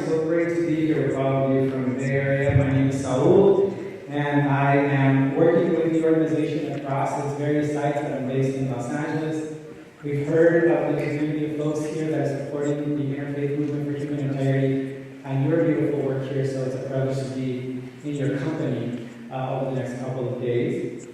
It's so great to be here with all of you from the Bay Area. My name is Saul, and I am working with the organization across its various sites that I'm based in Los Angeles. We've heard of the community of folks here that are supporting the interfaith movement for humanitarian and your beautiful work here, so it's a privilege to be in your company over the next couple of days.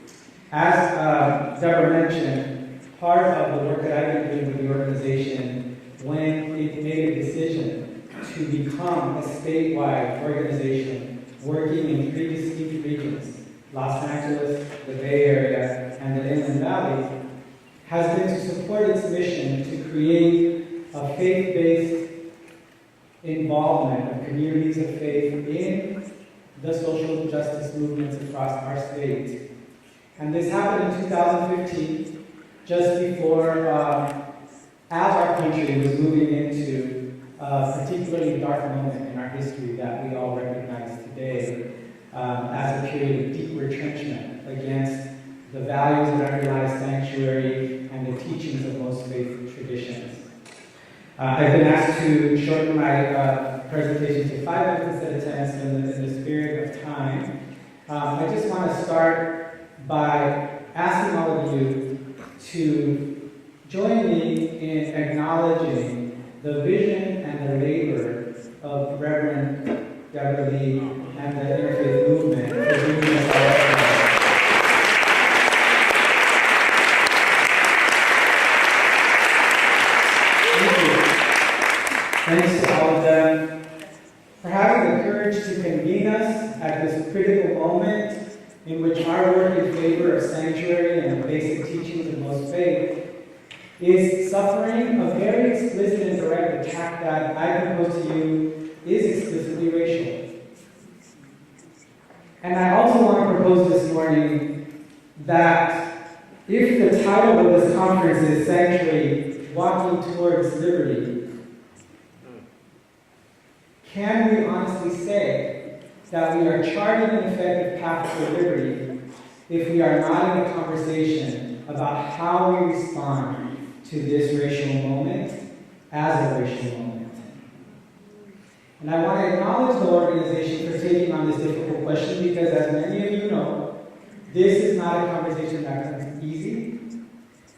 As Deborah mentioned, part of the work that I've been doing with the organization when it made a decision to become a statewide organization working in 3 distinct regions, Los Angeles, the Bay Area, and the Inland Valley, has been to support its mission to create a faith-based involvement of communities of faith in the social justice movements across our state. And this happened in 2015, just before as our country was moving into a particularly dark moment in our history that we all recognize today as a period of deep retrenchment against the values that underlie sanctuary and the teachings of most faith traditions. I've been asked to shorten my presentation to 5 minutes instead of 10, so in the spirit of time, I just want to start by asking all of you to join me in acknowledging the vision and the labor of Reverend Deborah Lee and the Interfaith Movement for bringing us all together. Thank you. Thanks to all of them for having the courage to convene us at this critical moment in which our work in favor of sanctuary and the basic teachings of most faith is suffering a very explicit and direct attack that I propose to you is explicitly racial. And I also want to propose this morning that if the title of this conference is Sanctuary, Walking Towards Liberty, can we honestly say that we are charting an effective path for liberty if we are not in a conversation about how we respond to this racial moment as a racial moment? And I want to acknowledge the organization for taking on this difficult question because, as many of you know, this is not a conversation that comes easy,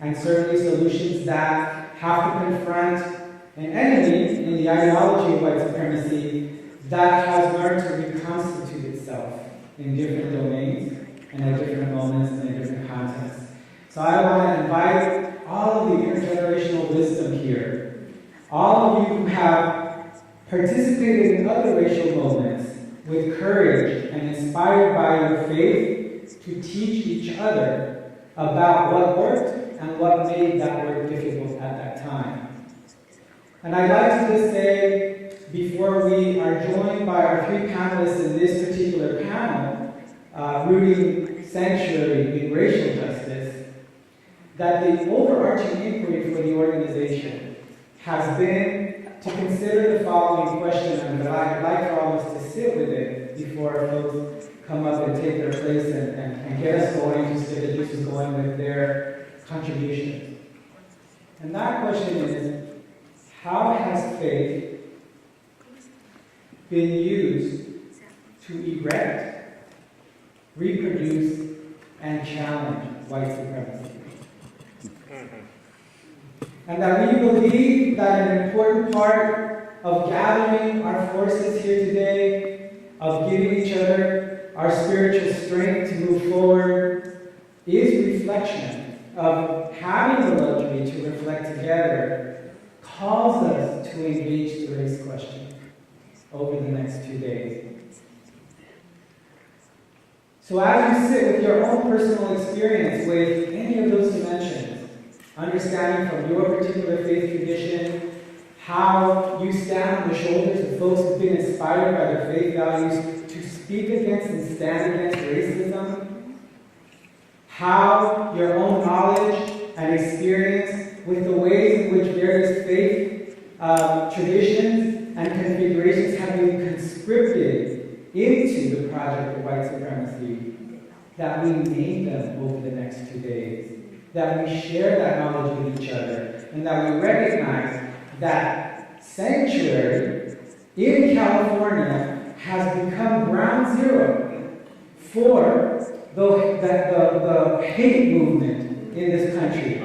and certainly solutions that have to confront an enemy in the ideology of white supremacy that has learned to reconstitute itself in different domains and at different moments and in different contexts. So I want to invite all of the intergenerational wisdom here, all of you who have participated in other racial moments with courage and inspired by your faith to teach each other about what worked and what made that work difficult at that time. And I'd like to just say, before we are joined by our 3 panelists in this particular panel, rooting sanctuary in racial justice, that the overarching inquiry for the organization has been to consider the following question, and I'd like for all of us to sit with it before folks come up and take their place and get us going, just get the juices going with their contributions. And that question is, how has faith been used to erect, reproduce, and challenge white supremacy? And that we believe that an important part of gathering our forces here today, of giving each other our spiritual strength to move forward, is reflection of having the luxury to reflect together, calls us to engage the race question over the next 2 days. So as you sit with your own personal experience with any of those dimensions, understanding from your particular faith tradition how you stand on the shoulders of folks who've been inspired by their faith values to speak against and stand against racism, how your own knowledge and experience with the ways in which various faith traditions and configurations have been conscripted into the project of white supremacy, that we name them over the next 2 days, that we share that knowledge with each other, and that we recognize that sanctuary in California has become ground zero for the hate movement in this country.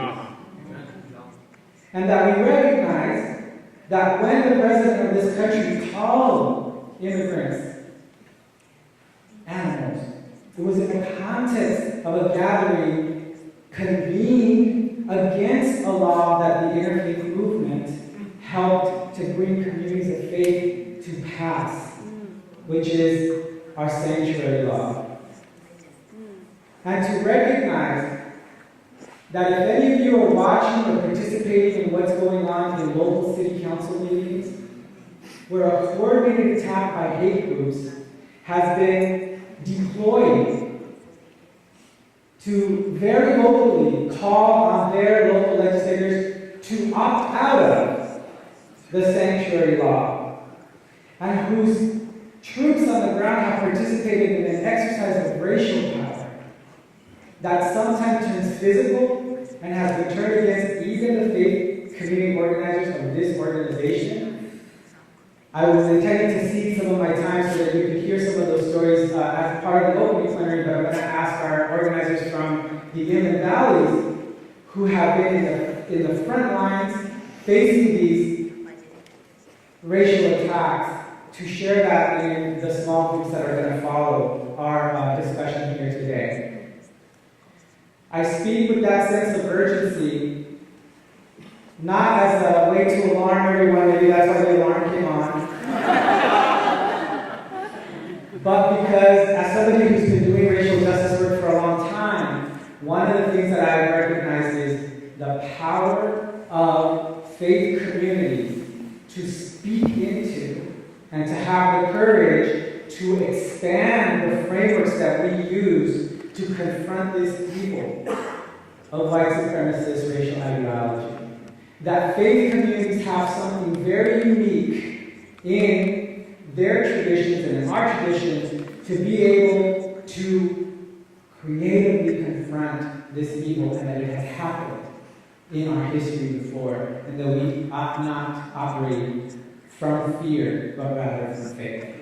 And that we recognize that when the president of this country called immigrants animals, it was in the context of a gathering convened against a law that the interfaith movement helped to bring communities of faith to pass, which is our sanctuary law. And to recognize that if any of you are watching or participating in what's going on in local city council meetings, where a coordinated attack by hate groups has been deployed to very locally call on their local legislators to opt out of the sanctuary law, and whose troops on the ground have participated in an exercise of racial power that sometimes turns physical and has been turned against even the faith community organizers of this organization. I was intending to cede some of my time so that you could hear some of those stories as part of the opening plenary, but I'm going to ask our organizers from the Inland Valleys, who have been in the front lines facing these racial attacks, to share that in the small groups that are going to follow our discussion here today. I speak with that sense of urgency, not as a way to alarm everyone, maybe that's why the alarm came on, but because as somebody who's been doing racial justice work for a long time, one of the things that I've recognized is the power of faith communities to speak into and to have the courage to expand the frameworks that we use to confront this evil of white supremacist racial ideology. That faith communities have something very unique in their traditions and in our traditions to be able to creatively confront this evil, and that it has happened in our history before, and that we ought not operate from fear, but rather from faith.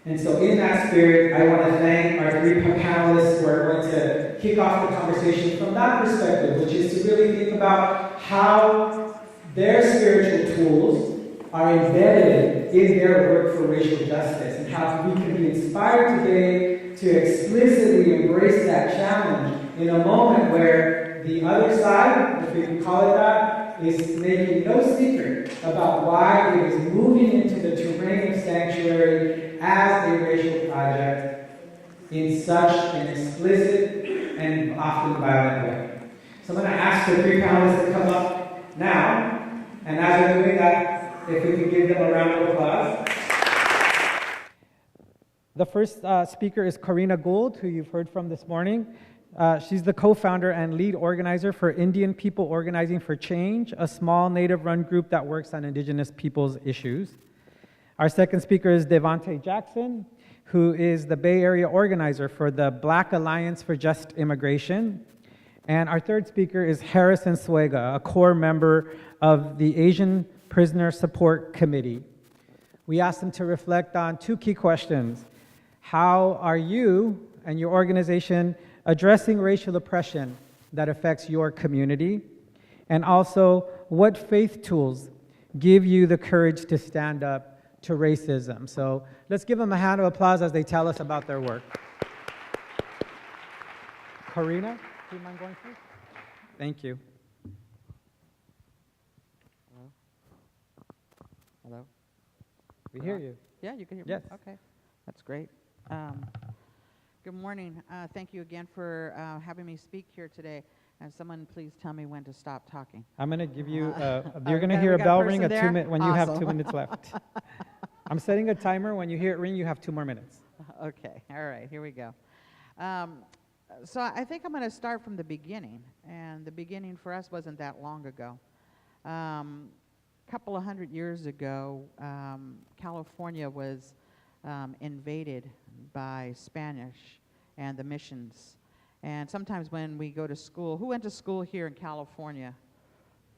And so in that spirit, I want to thank our three panelists who are going to kick off the conversation from that perspective, which is to really think about how their spiritual tools are embedded in their work for racial justice, and how we can be inspired today to explicitly embrace that challenge in a moment where the other side, if we can call it that, is making no secret about why it is moving into the terrain of sanctuary as a racial project in such an explicit and often violent way. So I'm going to ask the three panelists to come up now, and as they're doing that, if we can give them a round of applause. The first speaker is Karina Gould, who you've heard from this morning. She's the co-founder and lead organizer for Indian People Organizing for Change, a small Native-run group that works on Indigenous peoples' issues. Our second speaker is Devante Jackson, who is the Bay Area organizer for the Black Alliance for Just Immigration. And our third speaker is Harrison Suega, a core member of the Asian Prisoner Support Committee. We asked them to reflect on two key questions. How are you and your organization addressing racial oppression that affects your community? And also, what faith tools give you the courage to stand up to racism? So let's give them a hand of applause as they tell us about their work. Karina, do you mind going first? Thank you. Hello? Hello? We hear you. Yeah, you can hear Yes. me? Okay, that's great. Good morning. Thank you again for having me speak here today. And someone please tell me when to stop talking. I'm going to give you, you're going to hear a bell ring at 2 minutes when you have 2 minutes left. I'm setting a timer. When you hear it ring, you have 2 more minutes. Okay, all right, here we go. So I think I'm going to start from the beginning. And the beginning for us wasn't that long ago. Couple of 100 years ago, California was invaded by Spanish and the missions. And sometimes when we go to school, who went to school here in California?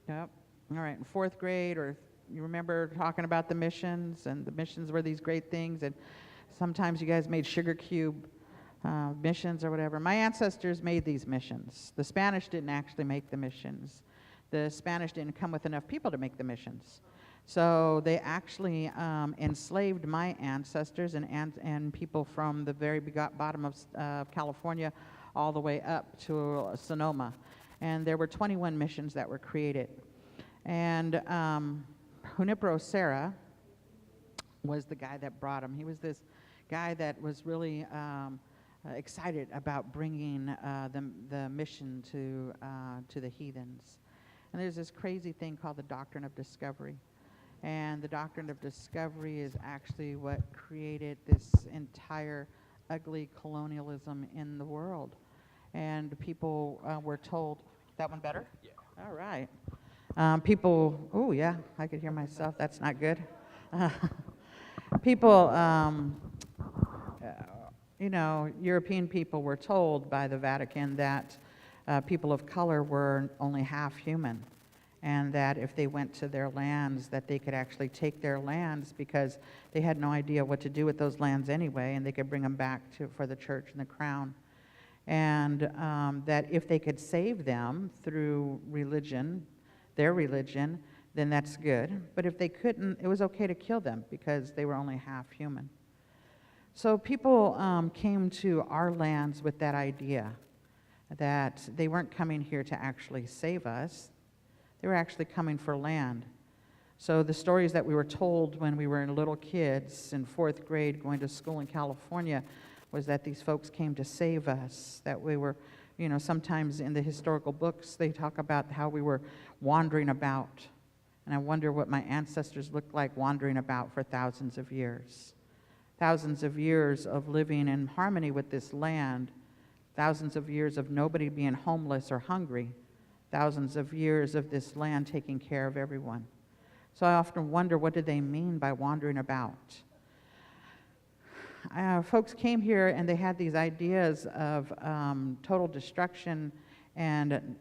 Yep. All right, in 4th grade or You remember talking about the missions, and the missions were these great things, and sometimes you guys made sugar cube missions or whatever. My ancestors made these missions. The Spanish didn't actually make the missions. The Spanish didn't come with enough people to make the missions. So they actually enslaved my ancestors and people from the very bottom of California all the way up to Sonoma. And there were 21 missions that were created. And Junipero Serra was the guy that brought them. He was this guy that was really excited about bringing the mission to the heathens. And there's this crazy thing called the doctrine of discovery. And the doctrine of discovery is actually what created this entire ugly colonialism in the world. And people were told, that one better? Yeah. All right. People, oh yeah, I could hear myself, that's not good. People, European people were told by the Vatican that people of color were only half human, and that if they went to their lands, that they could actually take their lands because they had no idea what to do with those lands anyway, and they could bring them back for the church and the crown. And that if they could save them through religion, their religion, then that's good. But if they couldn't, it was okay to kill them because they were only half human. So people came to our lands with that idea that they weren't coming here to actually save us. They were actually coming for land. So the stories that we were told when we were little kids in 4th grade going to school in California was that these folks came to save us, that we were, sometimes in the historical books they talk about how we were wandering about. And I wonder what my ancestors looked like wandering about for thousands of years. Thousands of years of living in harmony with this land, thousands of years of nobody being homeless or hungry, thousands of years of this land taking care of everyone. So I often wonder, what did they mean by wandering about? Folks came here and they had these ideas of total destruction and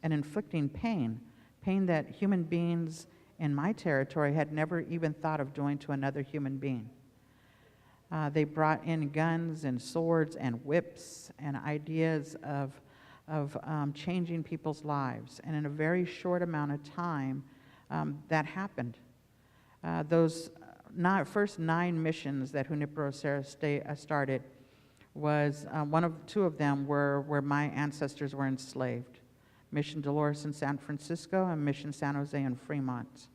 inflicting pain that human beings in my territory had never even thought of doing to another human being. They brought in guns and swords and whips and ideas of changing people's lives. And in a very short amount of time, that happened. Those first 9 missions that Junipero Serra started was, two of them were where my ancestors were enslaved. Mission Dolores in San Francisco and Mission San Jose in Fremont.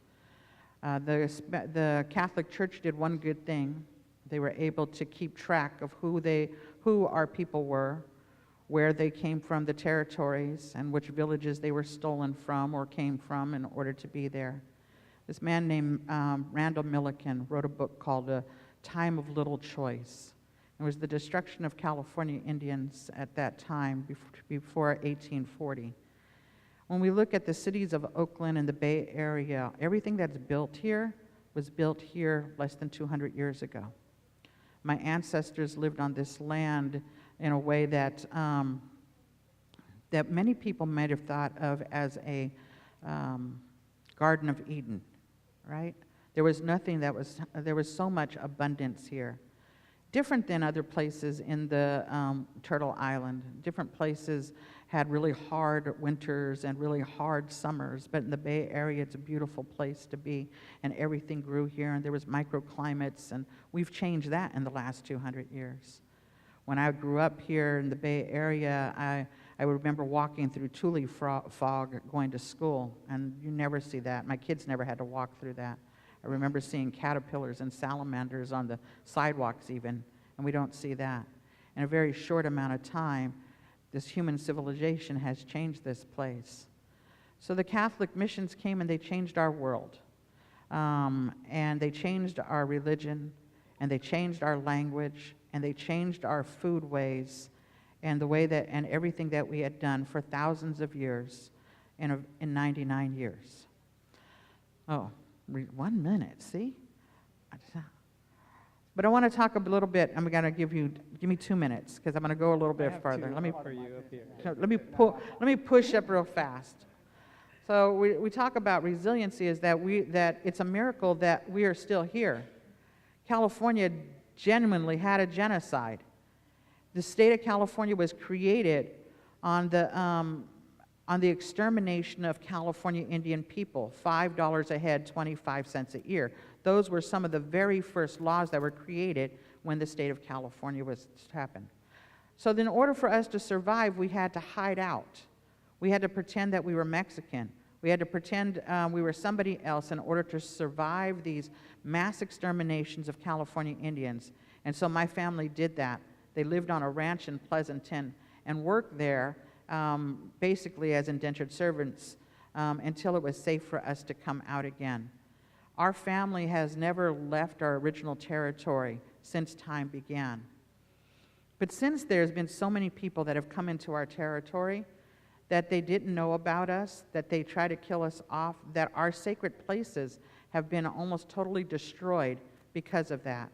The Catholic Church did one good thing. They were able to keep track of who our people were, where they came from, the territories, and which villages they were stolen from or came from in order to be there. This man named Randall Milliken wrote a book called A Time of Little Choice. It was the destruction of California Indians at that time, before 1840. When we look at the cities of Oakland and the Bay Area, everything that's built here was built here less than 200 years ago. My ancestors lived on this land in a way that that many people might have thought of as a Garden of Eden, right? There was so much abundance here. Different than other places in the Turtle Island. Different places had really hard winters and really hard summers, but in the Bay Area, it's a beautiful place to be, and everything grew here, and there was microclimates, and we've changed that in the last 200 years. When I grew up here in the Bay Area, I remember walking through tule fog going to school, and you never see that. My kids never had to walk through that. I remember seeing caterpillars and salamanders on the sidewalks even, and we don't see that. In a very short amount of time, this human civilization has changed this place. So the Catholic missions came and they changed our world. And they changed our religion, and they changed our language, and they changed our food ways, and the way that, and everything that we had done for thousands of years in 99 years. Oh, 1 minute, see? But I want to talk a little bit. I'm going to give me 2 minutes, because I'm going to go a little bit further. Let me push up real fast. So we talk about resiliency is that it's a miracle that we are still here. California genuinely had a genocide. The state of California was created on the extermination of California Indian people, $5 a head, 25 cents a year. Those were some of the very first laws that were created when the state of California was happened. So in order for us to survive, we had to hide out. We had to pretend that we were Mexican. We had to pretend we were somebody else in order to survive these mass exterminations of California Indians. And so my family did that. They lived on a ranch in Pleasanton and worked there basically as indentured servants until it was safe for us to come out again. Our family has never left our original territory since time began. But since there's been so many people that have come into our territory that they didn't know about us, that they try to kill us off, that our sacred places have been almost totally destroyed because of that.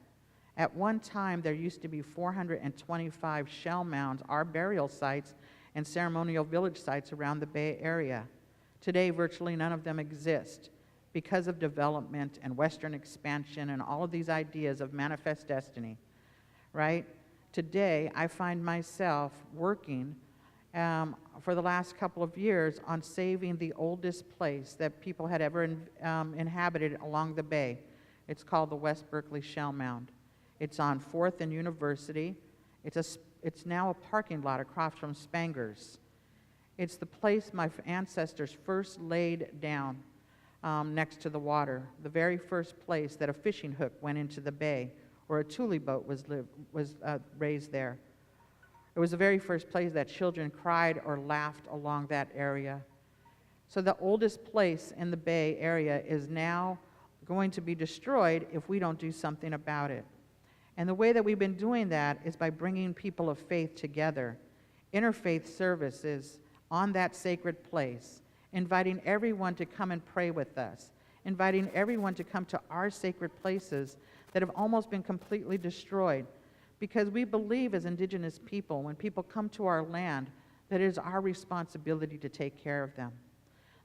At one time, there used to be 425 shell mounds, our burial sites, and ceremonial village sites around the Bay Area. Today, virtually none of them exist because of development and Western expansion and all of these ideas of manifest destiny, right? Today, I find myself working for the last couple of years on saving the oldest place that people had ever inhabited along the bay. It's called the West Berkeley Shell Mound. It's on 4th and University. It's now a parking lot across from Spanger's. It's the place my ancestors first laid down next to the water, the very first place that a fishing hook went into the bay or a tule boat was raised there. It was the very first place that children cried or laughed along that area. So the oldest place in the Bay Area is now going to be destroyed if we don't do something about it. And the way that we've been doing that is by bringing people of faith together, interfaith services on that sacred place, inviting everyone to come and pray with us, inviting everyone to come to our sacred places that have almost been completely destroyed. Because we believe as indigenous people, when people come to our land, that it is our responsibility to take care of them.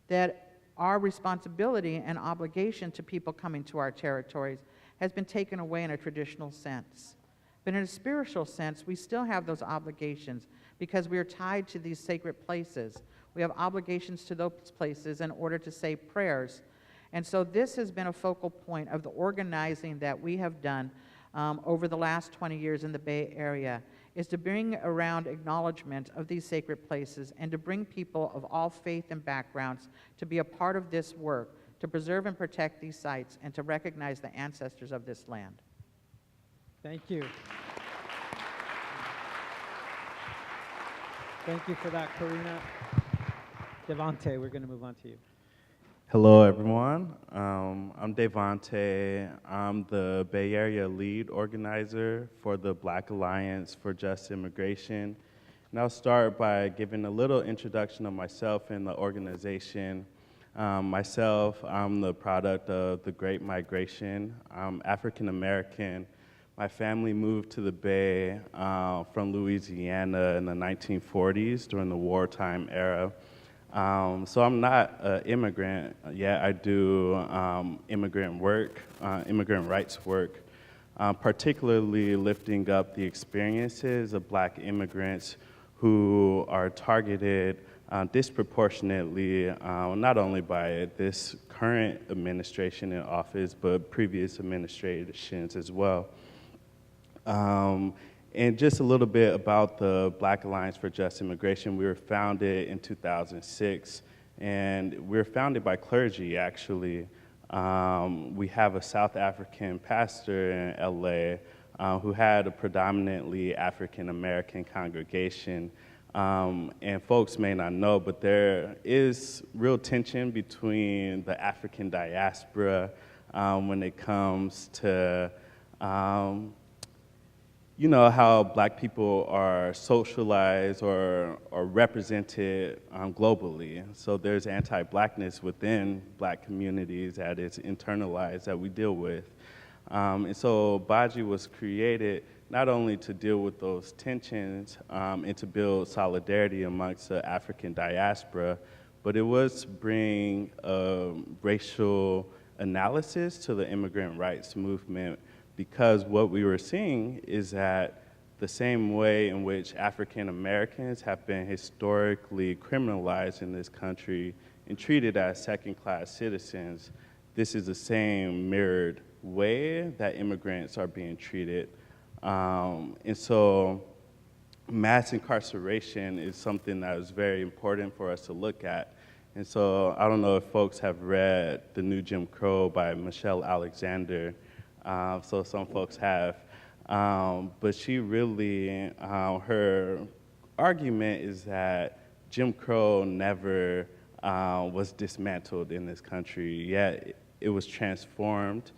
That our responsibility and obligation to people coming to our territories has been taken away in a traditional sense. But in a spiritual sense, we still have those obligations because we are tied to these sacred places. We have obligations to those places in order to say prayers. And so this has been a focal point of the organizing that we have done over the last 20 years in the Bay Area, is to bring around acknowledgement of these sacred places and to bring people of all faith and backgrounds to be a part of this work, to preserve and protect these sites, and to recognize the ancestors of this land. Thank you. Thank you for that, Karina. Devante, we're going to move on to you. Hello, everyone. I'm Devante. I'm the Bay Area lead organizer for the Black Alliance for Just Immigration. And I'll start by giving a little introduction of myself and the organization. Myself, I'm the product of the Great Migration. I'm African American. My family moved to the Bay from Louisiana in the 1940s during the wartime era. So I'm not an immigrant yet. I do immigrant work, immigrant rights work, particularly lifting up the experiences of Black immigrants who are targeted disproportionately, not only by this current administration in office, but previous administrations as well. And just a little bit about the Black Alliance for Just Immigration. We were founded in 2006, and we were founded by clergy, actually. We have a South African pastor in LA who had a predominantly African American congregation. And folks may not know, but there is real tension between the African diaspora when it comes to you know, how Black people are socialized or represented globally. So there's anti-Blackness within Black communities that is internalized that we deal with. And so Baji was created not only to deal with those tensions and to build solidarity amongst the African diaspora, but it was to bring racial analysis to the immigrant rights movement, because what we were seeing is that the same way in which African Americans have been historically criminalized in this country and treated as second-class citizens, this is the same mirrored way that immigrants are being treated. And so mass incarceration is something that is very important for us to look at. And so I don't know if folks have read The New Jim Crow by Michelle Alexander. So some folks have. But she really, her argument is that Jim Crow never was dismantled in this country, yet it was transformed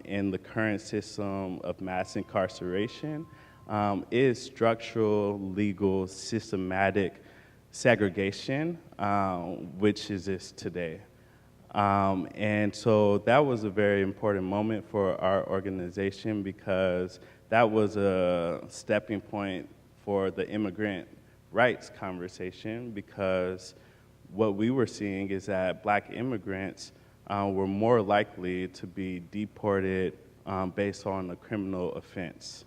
in the current system of mass incarceration. Is structural, legal, systematic segregation, which exists today. And so that was a very important moment for our organization, because that was a stepping point for the immigrant rights conversation, because what we were seeing is that Black immigrants were more likely to be deported based on a criminal offense.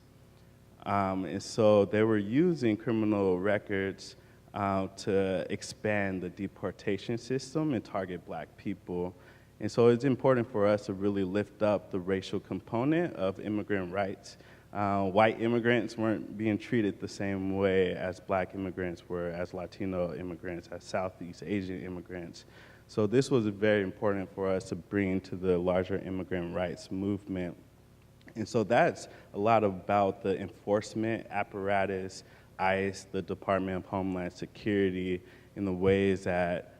And so they were using criminal records to expand the deportation system and target Black people. And so it's important for us to really lift up the racial component of immigrant rights. White immigrants weren't being treated the same way as Black immigrants were, as Latino immigrants, as Southeast Asian immigrants. So this was very important for us to bring to the larger immigrant rights movement. And so that's a lot about the enforcement apparatus, ICE, the Department of Homeland Security, in the ways that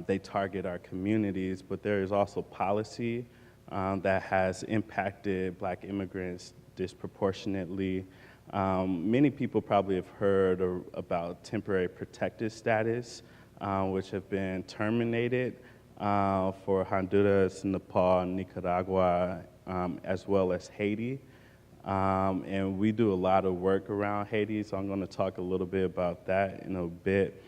they target our communities, but there is also policy that has impacted Black immigrants disproportionately. Many people probably have heard about temporary protected status, which have been terminated for Honduras, Nepal, Nicaragua, as well as Haiti. And we do a lot of work around Haiti, so I'm going to talk a little bit about that in a bit.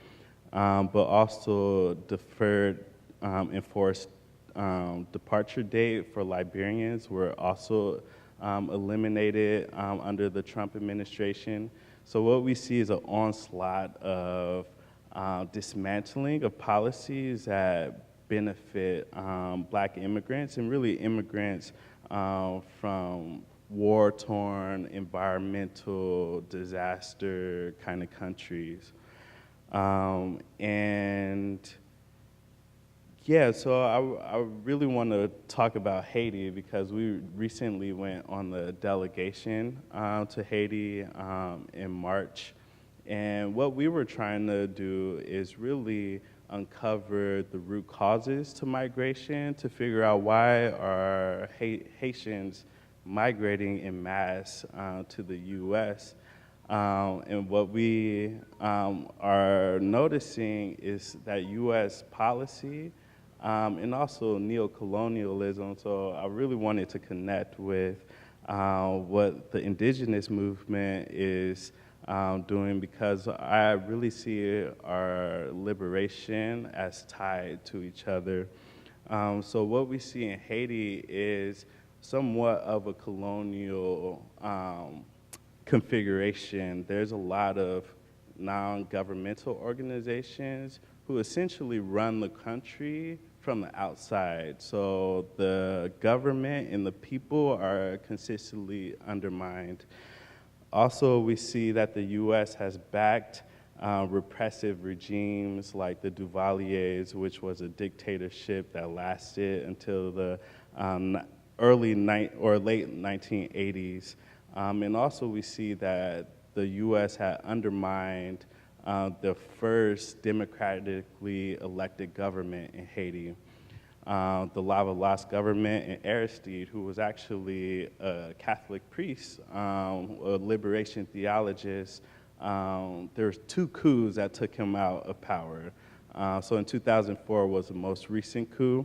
But also deferred enforced departure date for Liberians were also eliminated under the Trump administration. So what we see is an onslaught of dismantling of policies that benefit Black immigrants, and really immigrants from war-torn, environmental disaster kind of countries. And yeah, so I really want to talk about Haiti, because we recently went on the delegation to Haiti in March. And what we were trying to do is really uncover the root causes to migration, to figure out why are Haitians migrating en masse to the US. And what we are noticing is that US policy and also neocolonialism. So I really wanted to connect with what the indigenous movement is doing, because I really see our liberation as tied to each other. So what we see in Haiti is somewhat of a colonial configuration. There's a lot of non-governmental organizations who essentially run the country from the outside. So the government and the people are consistently undermined. Also, we see that the US has backed repressive regimes like the Duvaliers, which was a dictatorship that lasted until the late 1980s. And also we see that the US had undermined the first democratically elected government in Haiti. The Lavalas government, and Aristide, who was actually a Catholic priest, a liberation theologist. There's 2 coups that took him out of power. So in 2004 was the most recent coup.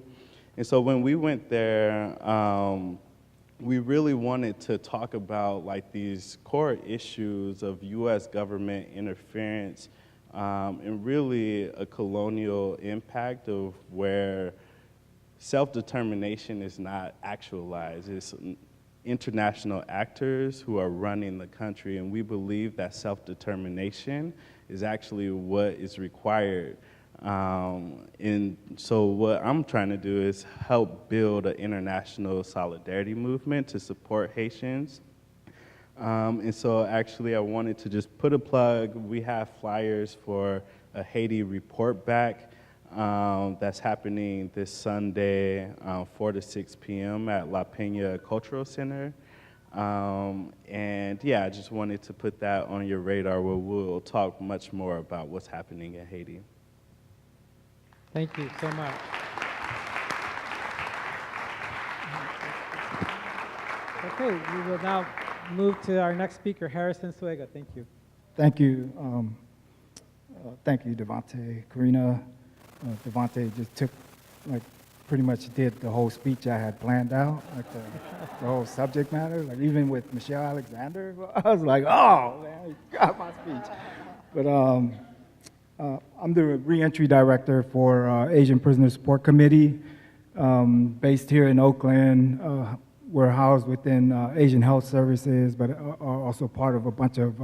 And so when we went there, we really wanted to talk about like these core issues of US government interference and really a colonial impact of where self-determination is not actualized. It's international actors who are running the country, and we believe that self-determination is actually what is required. And so what I'm trying to do is help build an international solidarity movement to support Haitians. And so actually I wanted to just put a plug. We have flyers for a Haiti report back that's happening this Sunday, 4 to 6 p.m. at La Peña Cultural Center. And yeah, I just wanted to put that on your radar where we'll talk much more about what's happening in Haiti. Thank you so much. Okay, we will now move to our next speaker, Harrison Suega. Thank you. Thank you. Thank you, Devontae. Karina, Devontae just took, like, pretty much did the whole speech I had planned out, like the whole subject matter. Like, even with Michelle Alexander, I was like, oh, man, you got my speech. But I'm the reentry director for Asian Prisoner Support Committee, based here in Oakland. We're housed within Asian Health Services, but are also part of a bunch of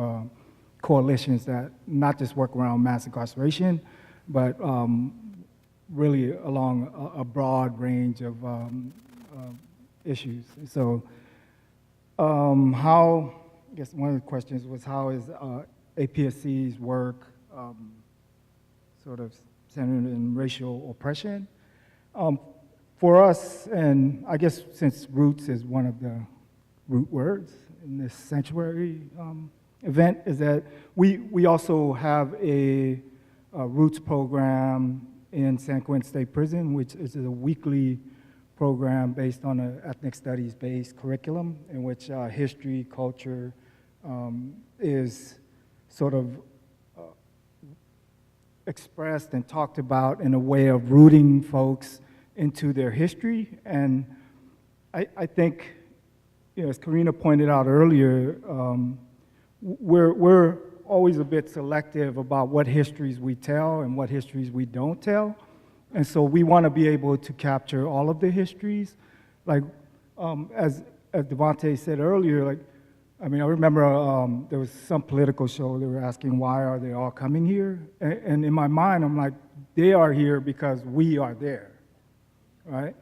coalitions that not just work around mass incarceration, but really along a broad range of issues. So how, I guess one of the questions was how is APSC's work sort of centered in racial oppression? For us, and I guess since roots is one of the root words in this sanctuary event, is that we also have a roots program in San Quentin State Prison, which is a weekly program based on an ethnic studies-based curriculum in which history, culture is sort of expressed and talked about in a way of rooting folks into their history. And I think, you know, as Karina pointed out earlier, we're always a bit selective about what histories we tell and what histories we don't tell. And so we want to be able to capture all of the histories. Like, as Devontae said earlier, like, I mean, I remember there was some political show, they were asking why are they all coming here? And in my mind, I'm like, they are here because we are there, right?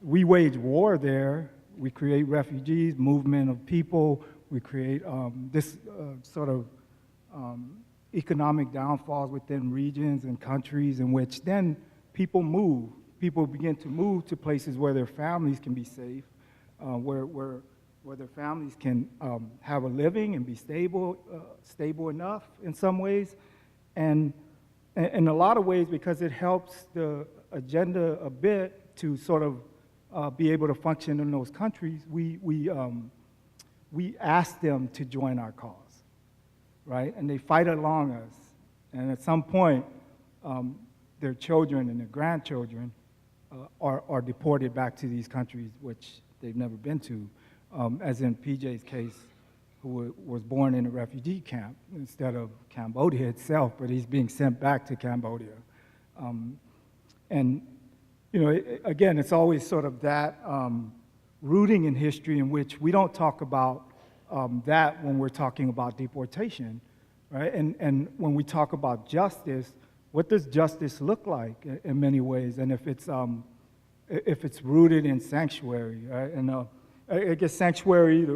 We wage war there, we create refugees, movement of people, we create this sort of economic downfalls within regions and countries in which then people move. People begin to move to places where their families can be safe, where their families can have a living and be stable enough in some ways. And in a lot of ways, because it helps the agenda a bit to sort of be able to function in those countries, we ask them to join our cause, right? And they fight along us. And at some point, their children and their grandchildren are deported back to these countries which they've never been to, as in PJ's case, who was born in a refugee camp instead of Cambodia itself, but he's being sent back to Cambodia. And, you know, again, it's always sort of that rooting in history in which we don't talk about that when we're talking about deportation, right? And when we talk about justice, what does justice look like in many ways? And if it's rooted in sanctuary, right? And I guess sanctuary,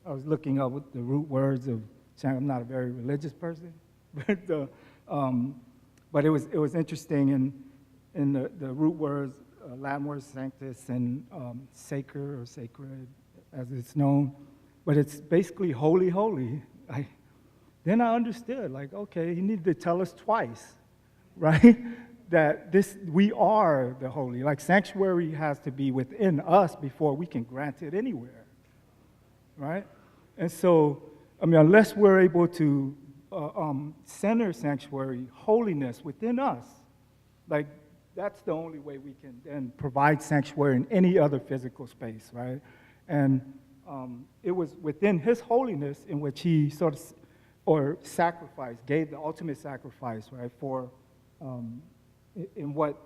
I was looking up with the root words of, I'm not a very religious person, but it was interesting in the root words, Latin words sanctus and sacred or sacred as it's known, but it's basically holy, holy. Then I understood, like, okay, he needed to tell us twice, right? That we are the holy. Like, sanctuary has to be within us before we can grant it anywhere, right? And so, I mean, unless we're able to center sanctuary holiness within us, like, that's the only way we can then provide sanctuary in any other physical space, right? And it was within his holiness in which he sort of or sacrifice, gave the ultimate sacrifice, right, for in what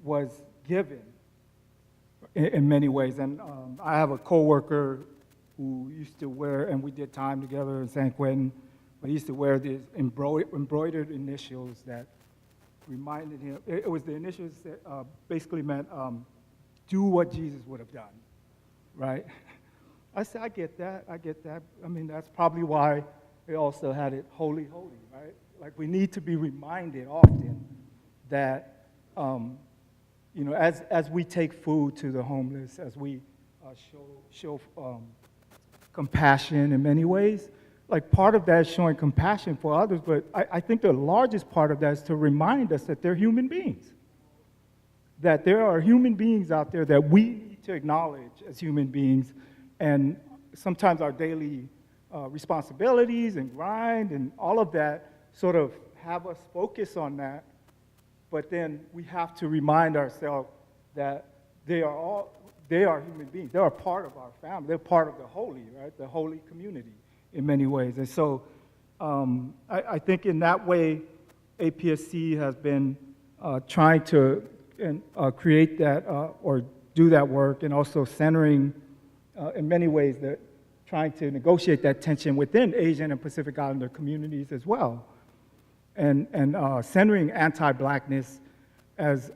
was given in many ways. And I have a coworker who used to wear, and we did time together in San Quentin, but he used to wear these embroidered initials that reminded him, it was the initials that basically meant do what Jesus would have done, right? I said, I get that. I mean, that's probably why they also had it holy, holy, right? Like, we need to be reminded often that, you know, as we take food to the homeless, as we show compassion in many ways, like, part of that is showing compassion for others, but I think the largest part of that is to remind us that they're human beings, that there are human beings out there that we need to acknowledge as human beings, and sometimes our daily responsibilities and grind and all of that sort of have us focus on that, but then we have to remind ourselves that they are human beings. They're a part of our family. They're part of the holy, right? The holy community in many ways. And so I think in that way, APSC has been trying to create that or do that work, and also centering in many ways that trying to negotiate that tension within Asian and Pacific Islander communities as well. And centering anti-Blackness as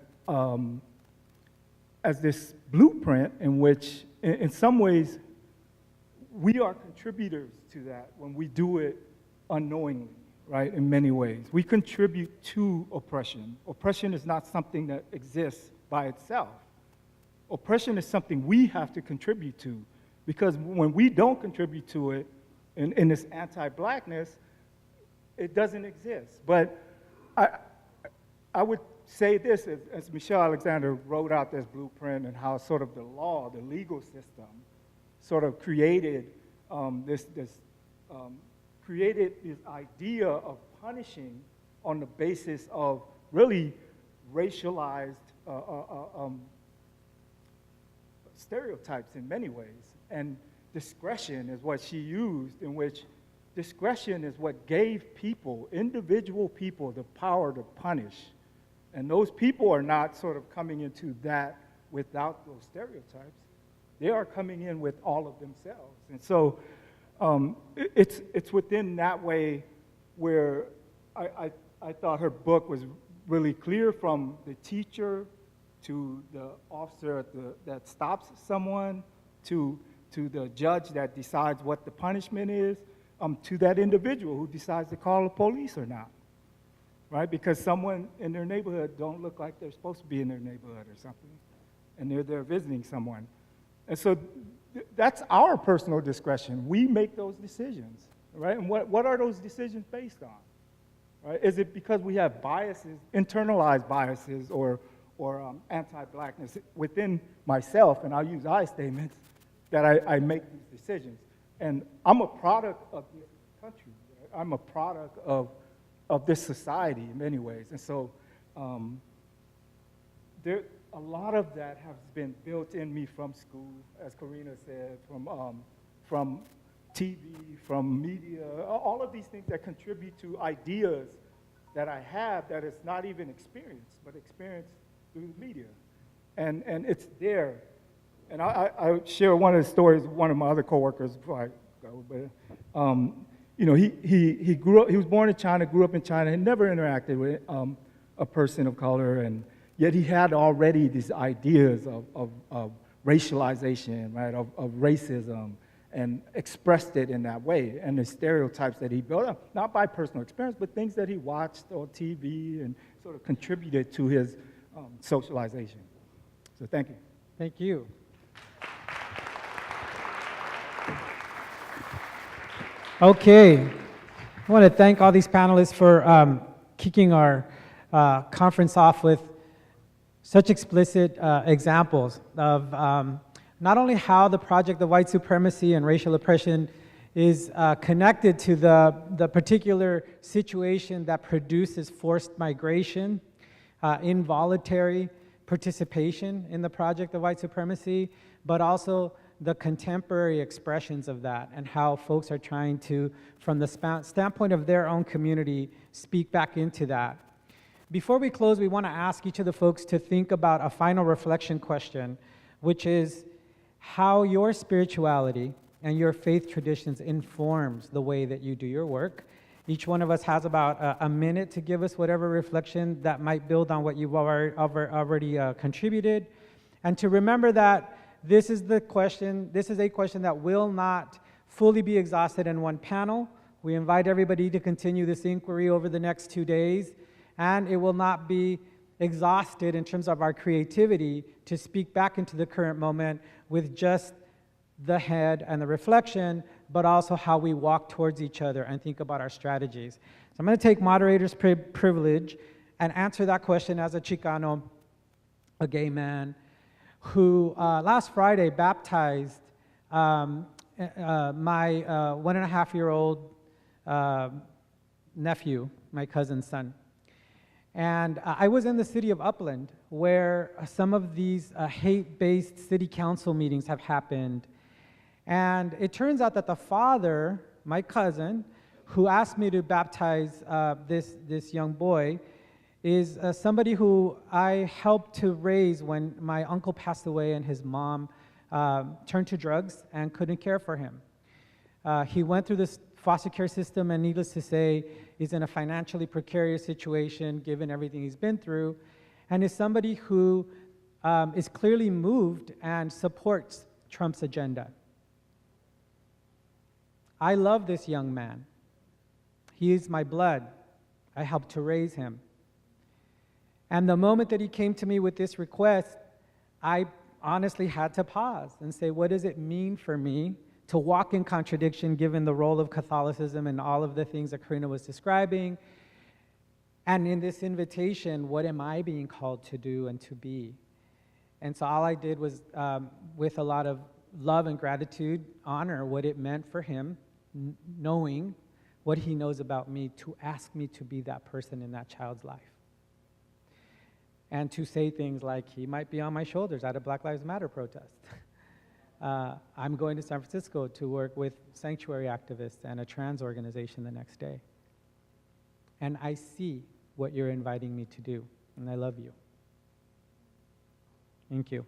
this blueprint in which, in some ways, we are contributors to that when we do it unknowingly, right, in many ways. We contribute to oppression. Oppression is not something that exists by itself. Oppression is something we have to contribute to, because when we don't contribute to it in this anti-Blackness, it doesn't exist. But I would say this, as Michelle Alexander wrote out this blueprint, and how sort of the law, the legal system, sort of created this idea of punishing on the basis of really racialized stereotypes in many ways. And discretion is what she used, in which discretion is what gave people, individual people, the power to punish. And those people are not sort of coming into that without those stereotypes. They are coming in with all of themselves. And so it's within that way where I thought her book was really clear, from the teacher to the officer that stops someone, to the judge that decides what the punishment is, to that individual who decides to call the police or not, right? Because someone in their neighborhood don't look like they're supposed to be in their neighborhood or something, and they're there visiting someone. And so that's our personal discretion. We make those decisions, right? And what are those decisions based on, right? Is it because we have biases, internalized biases, or anti-Blackness within myself, and I'll use I statements, that I make these decisions? And I'm a product of this country. Right? I'm a product of this society in many ways. And so a lot of that has been built in me from school, as Karina said, from TV, from media, all of these things that contribute to ideas that I have that is not even experienced, but experienced through the media. And it's there. And I share one of the stories, one of my other coworkers before I go, but you know, he grew up, he was born in China, grew up in China, and never interacted with a person of color, and yet he had already these ideas of racialization, right, of racism, and expressed it in that way, and the stereotypes that he built up, not by personal experience, but things that he watched on TV and sort of contributed to his socialization. So thank you. Thank you. Okay, I want to thank all these panelists for kicking our conference off with such explicit examples of not only how the project of white supremacy and racial oppression is connected to the particular situation that produces forced migration, involuntary participation in the project of white supremacy, but also the contemporary expressions of that and how folks are trying to, from the standpoint of their own community, speak back into that. Before we close, we want to ask each of the folks to think about a final reflection question, which is how your spirituality and your faith traditions informs the way that you do your work. Each one of us has about a minute to give us whatever reflection that might build on what you've already contributed. And to remember that this is a question that will not fully be exhausted in one panel. We invite everybody to continue this inquiry over the next 2 days, and it will not be exhausted in terms of our creativity to speak back into the current moment with just the head and the reflection, but also how we walk towards each other and think about our strategies. So I'm going to take moderator's privilege and answer that question as a Chicano, a gay man, who last Friday baptized my 1.5-year-old nephew, my cousin's son. And I was in the city of Upland, where some of these hate-based city council meetings have happened. And it turns out that the father, my cousin, who asked me to baptize this young boy, is somebody who I helped to raise when my uncle passed away and his mom turned to drugs and couldn't care for him. He went through this foster care system, and needless to say, is in a financially precarious situation given everything he's been through, and is somebody who is clearly moved and supports Trump's agenda. I love this young man. He is my blood. I helped to raise him. And the moment that he came to me with this request, I honestly had to pause and say, what does it mean for me to walk in contradiction given the role of Catholicism and all of the things that Karina was describing? And in this invitation, what am I being called to do and to be? And so all I did was, with a lot of love and gratitude, honor what it meant for him, knowing what he knows about me, to ask me to be that person in that child's life. And to say things like, he might be on my shoulders at a Black Lives Matter protest. I'm going to San Francisco to work with sanctuary activists and a trans organization the next day. And I see what you're inviting me to do, and I love you. Thank you.